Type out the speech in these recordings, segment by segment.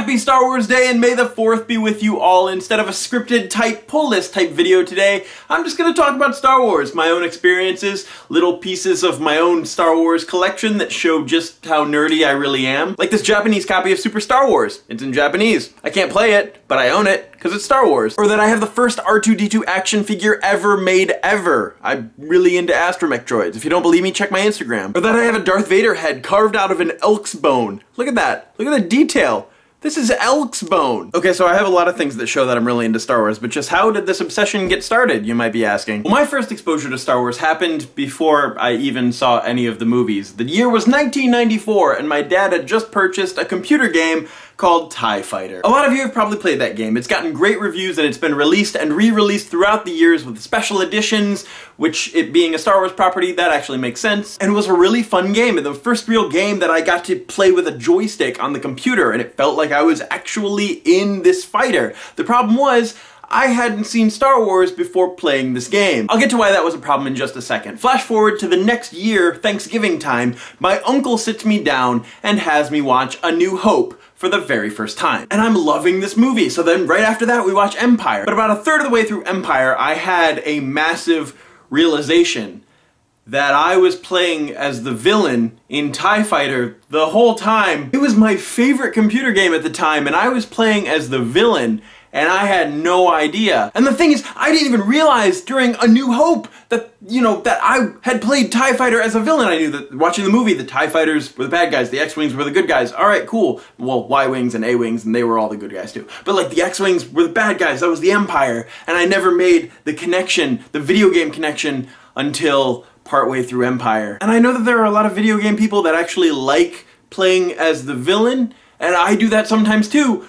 Happy Star Wars Day, and may the 4th be with you all. Instead of a scripted type pull list type video today, I'm just going to talk about Star Wars, my own experiences, little pieces of my own Star Wars collection that show just how nerdy I really am. Like this Japanese copy of Super Star Wars. It's in Japanese. I can't play it, but I own it because it's Star Wars. Or that I have the first R2-D2 action figure ever made ever. I'm really into astromech droids. If you don't believe me, check my Instagram. Or that I have a Darth Vader head carved out of an elk's bone. Look at that. Look at the detail. This is elk's bone. Okay, so I have a lot of things that show that I'm really into Star Wars, but just how did this obsession get started, you might be asking? Well, my first exposure to Star Wars happened before I even saw any of the movies. The year was 1994, and my dad had just purchased a computer game called TIE Fighter. A lot of you have probably played that game. It's gotten great reviews and it's been released and re-released throughout the years with special editions, which, it being a Star Wars property, that actually makes sense. And it was a really fun game, and the first real game that I got to play with a joystick on the computer, and it felt like I was actually in this fighter. The problem was, I hadn't seen Star Wars before playing this game. I'll get to why that was a problem in just a second. Flash forward to the next year, Thanksgiving time, my uncle sits me down and has me watch A New Hope for the very first time. And I'm loving this movie. So then right after that we watch Empire. But about a third of the way through Empire, I had a massive realization that I was playing as the villain in TIE Fighter the whole time. It was my favorite computer game at the time, and I was playing as the villain, and I had no idea. And the thing is, I didn't even realize during A New Hope that, that I had played TIE Fighter as a villain. I knew that watching the movie, the TIE Fighters were the bad guys, the X-Wings were the good guys. Alright, cool. Well, Y-Wings and A-Wings, and they were all the good guys too. But like the X-Wings were the bad guys, that was the Empire. And I never made the connection, the video game connection, until partway through Empire. And I know that there are a lot of video game people that actually like playing as the villain, and I do that sometimes too.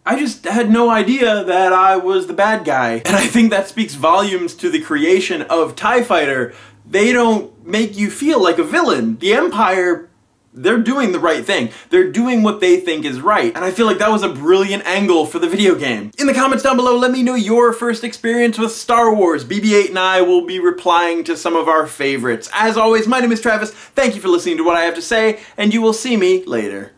I just had no idea that I was the bad guy. And I think that speaks volumes to the creation of TIE Fighter. They don't make you feel like a villain. The Empire, they're doing the right thing. They're doing what they think is right. And I feel like that was a brilliant angle for the video game. In the comments down below, let me know your first experience with Star Wars. BB-8 and I will be replying to some of our favorites. As always, my name is Travis. Thank you for listening to what I have to say, and you will see me later.